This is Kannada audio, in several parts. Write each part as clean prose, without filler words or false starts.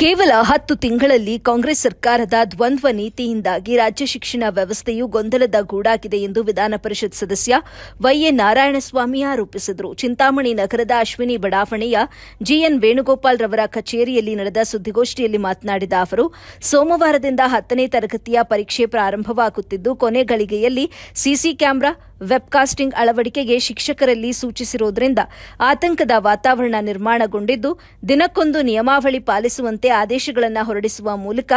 ಕೇವಲ 10 ತಿಂಗಳಲ್ಲಿ ಕಾಂಗ್ರೆಸ್ ಸರ್ಕಾರದ ದ್ವಂದ್ವ ನೀತಿಯಿಂದಾಗಿ ರಾಜ್ಯ ಶಿಕ್ಷಣ ವ್ಯವಸ್ಥೆಯು ಗೊಂದಲದ ಗೂಡಾಗಿದೆ ಎಂದು ವಿಧಾನ ಪರಿಷತ್ ಸದಸ್ಯ ವೈಎ ನಾರಾಯಣಸ್ವಾಮಿ ಆರೋಪಿಸಿದರು. ಚಿಂತಾಮಣಿ ನಗರದ ಅಶ್ವಿನಿ ಬಡಾವಣೆಯ ಜಿಎನ್ ವೇಣುಗೋಪಾಲ್ ರವರ ಕಚೇರಿಯಲ್ಲಿ ನಡೆದ ಸುದ್ದಿಗೋಷ್ಠಿಯಲ್ಲಿ ಮಾತನಾಡಿದ ಅವರು, ಸೋಮವಾರದಿಂದ 10ನೇ ತರಗತಿಯ ಪರೀಕ್ಷೆ ಪ್ರಾರಂಭವಾಗುತ್ತಿದ್ದು, ಕೊನೆ ಗಳಿಗೆಯಲ್ಲಿ ಸಿಸಿ ಕ್ಯಾಮೆರಾ, ವೆಬ್ಕಾಸ್ಟಿಂಗ್ ಅಳವಡಿಕೆಗೆ ಶಿಕ್ಷಕರಲ್ಲಿ ಸೂಚಿಸಿರುವುದರಿಂದ ಆತಂಕದ ವಾತಾವರಣ ನಿರ್ಮಾಣಗೊಂಡಿದ್ದು, ದಿನಕ್ಕೊಂದು ನಿಯಮಾವಳಿ ಪಾಲಿಸುವಂತೆ ಆದೇಶಗಳನ್ನು ಹೊರಡಿಸುವ ಮೂಲಕ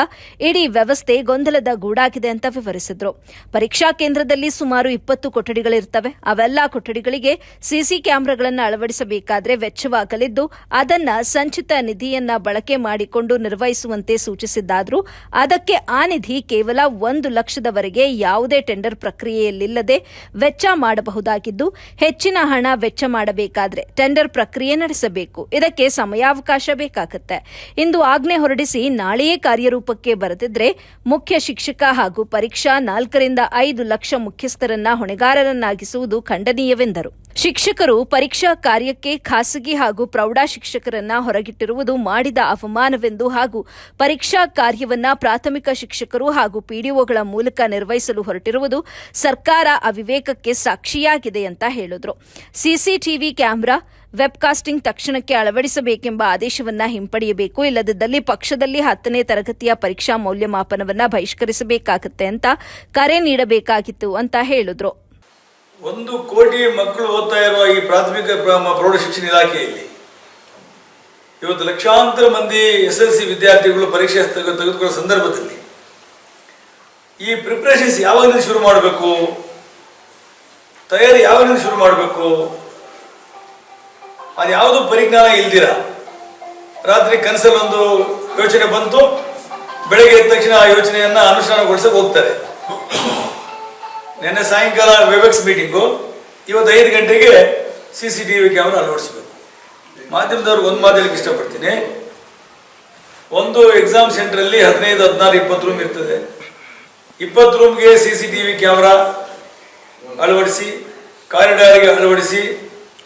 ಇಡೀ ವ್ಯವಸ್ಥೆ ಗೊಂದಲದ ಗೂಡಾಗಿದೆ ಅಂತ ವಿವರಿಸಿದರು. ಪರೀಕ್ಷಾ ಕೇಂದ್ರದಲ್ಲಿ ಸುಮಾರು 20 ಕೊಠಡಿಗಳಿರುತ್ತವೆ. ಅವೆಲ್ಲ ಕೊಠಡಿಗಳಿಗೆ ಸಿಸಿ ಕ್ಯಾಮೆರಾಗಳನ್ನು ಅಳವಡಿಸಬೇಕಾದರೆ ವೆಚ್ಚವಾಗಲಿದ್ದು, ಅದನ್ನು ಸಂಚಿತ ನಿಧಿಯನ್ನ ಬಳಕೆ ಮಾಡಿಕೊಂಡು ನಿರ್ವಹಿಸುವಂತೆ ಸೂಚಿಸಿದ್ದಾದರೂ ಅದಕ್ಕೆ ಆ ನಿಧಿ ಕೇವಲ 1 ಲಕ್ಷದವರೆಗೆ ಯಾವುದೇ ಟೆಂಡರ್ ಪ್ರಕ್ರಿಯೆಯಲ್ಲಿಲ್ಲದೆ ವೆಚ್ಚ ಮಾಡಬಹುದಾಗಿದ್ದು, ಹೆಚ್ಚಿನ ಹಣ ವೆಚ್ಚ ಮಾಡಬೇಕಾದ್ರೆ ಟೆಂಡರ್ ಪ್ರಕ್ರಿಯೆ ನಡೆಸಬೇಕು. ಇದಕ್ಕೆ ಸಮಯಾವಕಾಶ ಬೇಕಾಗುತ್ತೆ. ಇಂದು ಆಜ್ಞೆ ಹೊರಡಿಸಿ ನಾಳೆಯೇ ಕಾರ್ಯರೂಪಕ್ಕೆ ಬರೆದಿದ್ರೆ ಮುಖ್ಯ ಶಿಕ್ಷಕ ಹಾಗೂ ಪರೀಕ್ಷಾ 4 ರಿಂದ 5 ಲಕ್ಷ ಮುಖ್ಯಸ್ಥರನ್ನ ಹೊಣೆಗಾರರನ್ನಾಗಿಸುವುದು ಖಂಡನೀಯವೆಂದರು. ಶಿಕ್ಷಕರು ಪರೀಕ್ಷಾ ಕಾರ್ಯಕ್ಕೆ ಖಾಸಗಿ ಹಾಗೂ ಪ್ರೌಢ ಶಿಕ್ಷಕರನ್ನ ಹೊರಗಿಟ್ಟಿರುವುದು ಮಾಡಿದ ಅವಮಾನವೆಂದು ಹಾಗೂ ಪರೀಕ್ಷಾ ಕಾರ್ಯವನ್ನ ಪ್ರಾಥಮಿಕ ಶಿಕ್ಷಕರು ಹಾಗೂ ಪಿಡಿಒಗಳ ಮೂಲಕ ನಿರ್ವಹಿಸಲು ಹೊರಟಿರುವುದು ಸರ್ಕಾರ ಅವಿವೇಕಕ್ಕೆ ಸಾಕ್ಷಿಯಾಗಿದೆ ಅಂತ ಹೇಳಿದ್ರು. ಸಿಸಿಟಿವಿ ಕ್ಯಾಮೆರಾ, ವೆಬ್ಕಾಸ್ಟಿಂಗ್ ತಕ್ಷಣಕ್ಕೆ ಅಳವಡಿಸಬೇಕೆಂಬ ಆದೇಶವನ್ನ ಹಿಂಪಡೆಯಬೇಕು. ಇಲ್ಲದಿದ್ದಲ್ಲಿ ಪಕ್ಷದಲ್ಲಿ 10ನೇ ತರಗತಿಯ ಪರೀಕ್ಷಾ ಮೌಲ್ಯಮಾಪನವನ್ನ ಬಹಿಷ್ಕರಿಸಬೇಕಾಗುತ್ತೆ ಅಂತ ಕರೆ ನೀಡಬೇಕಾಗಿತ್ತು ಅಂತ ಹೇಳಿದ್ರು. 1 ಕೋಟಿ ಮಕ್ಕಳು ಓದ್ತಾ ಇರುವ ಈ ಪ್ರಾಥಮಿಕ ಪ್ರೌಢ ಶಿಕ್ಷಣ ಇಲಾಖೆಯಲ್ಲಿ ಇವತ್ತು ಲಕ್ಷಾಂತರ ಮಂದಿ SLC ವಿದ್ಯಾರ್ಥಿಗಳು ಪರೀಕ್ಷೆ ತೆಗೆದುಕೊಳ್ಳುವ ಸಂದರ್ಭದಲ್ಲಿ ಈ ಪ್ರಿಪರೇಷನ್ಸ್ ಯಾವಾಗ ಶುರು ಮಾಡಬೇಕು, ತಯಾರಿ ಯಾವಾಗ ಶುರು ಮಾಡಬೇಕು, ಅದು ಯಾವುದು ಪರಿಜ್ಞಾನ ಇಲ್ದಿರ ರಾತ್ರಿ ಕನಸಲ್ಲಿ ಒಂದು ಯೋಚನೆ ಬಂತು, ಬೆಳಗ್ಗೆ ಎದ್ದ ತಕ್ಷಣ ಆ ಯೋಚನೆಯನ್ನ ಅನುಷ್ಠಾನಗೊಳಿಸಕ್ಕೆ ಹೋಗ್ತಾರೆ. ನಿನ್ನೆ ಸಾಯಂಕಾಲ ವೆಬೆಕ್ಸ್ ಮೀಟಿಂಗು, ಇವತ್ತು 5 ಗಂಟೆಗೆ CCTV ಕ್ಯಾಮೆರಾ ಅಳವಡಿಸಬೇಕು. ಮಾಧ್ಯಮದವ್ರಿಗೆ ಒಂದು ಮಾತಾಡಲಿಕ್ಕೆ ಇಷ್ಟಪಡ್ತೀನಿ. ಒಂದು ಎಕ್ಸಾಮ್ ಸೆಂಟರಲ್ಲಿ 15, 16, 20 ರೂಮ್ ಇರ್ತದೆ. 20 ರೂಮ್ಗೆ CCTV ಕ್ಯಾಮೆರಾ ಅಳವಡಿಸಿ, ಕಾರಿಡಾರ್ಗೆ ಅಳವಡಿಸಿ,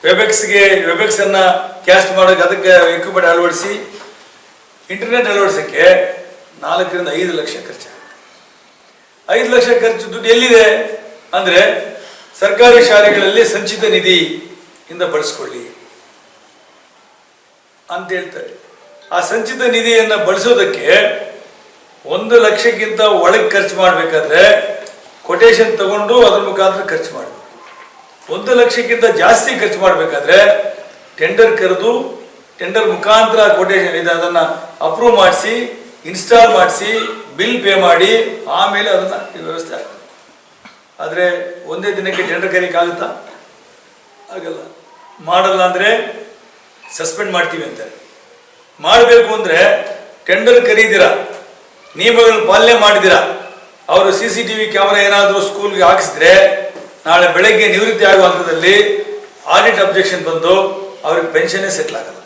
ವೆಬೆಕ್ಸ್ ಅನ್ನ ಕ್ಯಾಸ್ಟ್ ಮಾಡೋಕೆ ಅದಕ್ಕೆ ಎಕ್ವಿಪ್ಮೆಂಟ್ ಅಳವಡಿಸಿ, ಇಂಟರ್ನೆಟ್ ಅಳವಡಿಸೋಕ್ಕೆ 4 ರಿಂದ 5 ಲಕ್ಷ ಖರ್ಚಾಗುತ್ತೆ. 5 ಲಕ್ಷ ಖರ್ಚು ದುಡ್ಡು ಎಲ್ಲಿದೆ ಅಂದ್ರೆ ಸರ್ಕಾರಿ ಶಾಲೆಗಳಲ್ಲಿ ಸಂಚಿತ ನಿಧಿಯಿಂದ ಬಳಸ್ಕೊಳ್ಳಿ ಅಂತ ಹೇಳ್ತಾರೆ. ಆ ಸಂಚಿತ ನಿಧಿಯನ್ನು ಬಳಸೋದಕ್ಕೆ 1 ಲಕ್ಷಕ್ಕಿಂತ ಒಳಗೆ ಖರ್ಚು ಮಾಡಬೇಕಾದ್ರೆ ಕೊಟೇಶನ್ ತಗೊಂಡು ಅದ್ರ ಮುಖಾಂತರ ಖರ್ಚು ಮಾಡಬೇಕು. 1 ಲಕ್ಷಕ್ಕಿಂತ ಜಾಸ್ತಿ ಖರ್ಚು ಮಾಡಬೇಕಾದ್ರೆ ಟೆಂಡರ್ ಕರೆದು ಟೆಂಡರ್ ಮುಖಾಂತರ ಕೊಟೇಶನ್ ಅದನ್ನು ಅಪ್ರೂವ್ ಮಾಡಿಸಿ, ಇನ್ಸ್ಟಾಲ್ ಮಾಡಿಸಿ, ಬಿಲ್ ಪೇ ಮಾಡಿ ಆಮೇಲೆ ಅದನ್ನು ವ್ಯವಸ್ಥೆ ಆಗ್ತದೆ. ಆದರೆ ಒಂದೇ ದಿನಕ್ಕೆ ಟೆಂಡರ್ ಕರೆಯೋಕ್ಕಾಗುತ್ತಾ? ಆಗಲ್ಲ. ಮಾಡಲ್ಲ ಅಂದರೆ ಸಸ್ಪೆಂಡ್ ಮಾಡ್ತೀವಿ ಅಂತಾರೆ. ಮಾಡಬೇಕು ಅಂದರೆ ಟೆಂಡರ್ ಕರೀದಿರ, ನಿಯಮಗಳನ್ನು ಪಾಲನೆ ಮಾಡಿದಿರ, ಅವರು CCTV ಕ್ಯಾಮೆರಾ ಏನಾದರೂ ಸ್ಕೂಲ್ಗೆ ಹಾಕಿಸಿದ್ರೆ ನಾಳೆ ಬೆಳಗ್ಗೆ ನಿವೃತ್ತಿ ಆಗುವ ಹಂತದಲ್ಲಿ ಆಡಿಟ್ ಅಬ್ಜೆಕ್ಷನ್ ಬಂದು ಅವ್ರಿಗೆ ಪೆನ್ಷನ್ನೇ ಸೆಟ್ಲ್ ಆಗಲ್ಲ.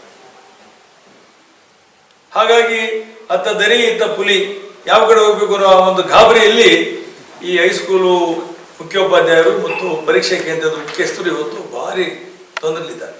ಹಾಗಾಗಿ ಅತ್ತ ದರಿ ಇತ್ತ ಪುಲಿ ಯಾವ ಕಡೆ ಹೋಗ್ಬೇಕು ಅನ್ನೋ ಒಂದು ಗಾಬರಿಯಲ್ಲಿ ಈ ಹೈಸ್ಕೂಲು ಮುಖ್ಯೋಪಾಧ್ಯಾಯರು ಮತ್ತು ಪರೀಕ್ಷಾ ಕೇಂದ್ರದ ಮುಖ್ಯಸ್ಥರು ಇವತ್ತು ಭಾರಿ ತೊಂದರೆಯಲ್ಲಿದ್ದಾರೆ.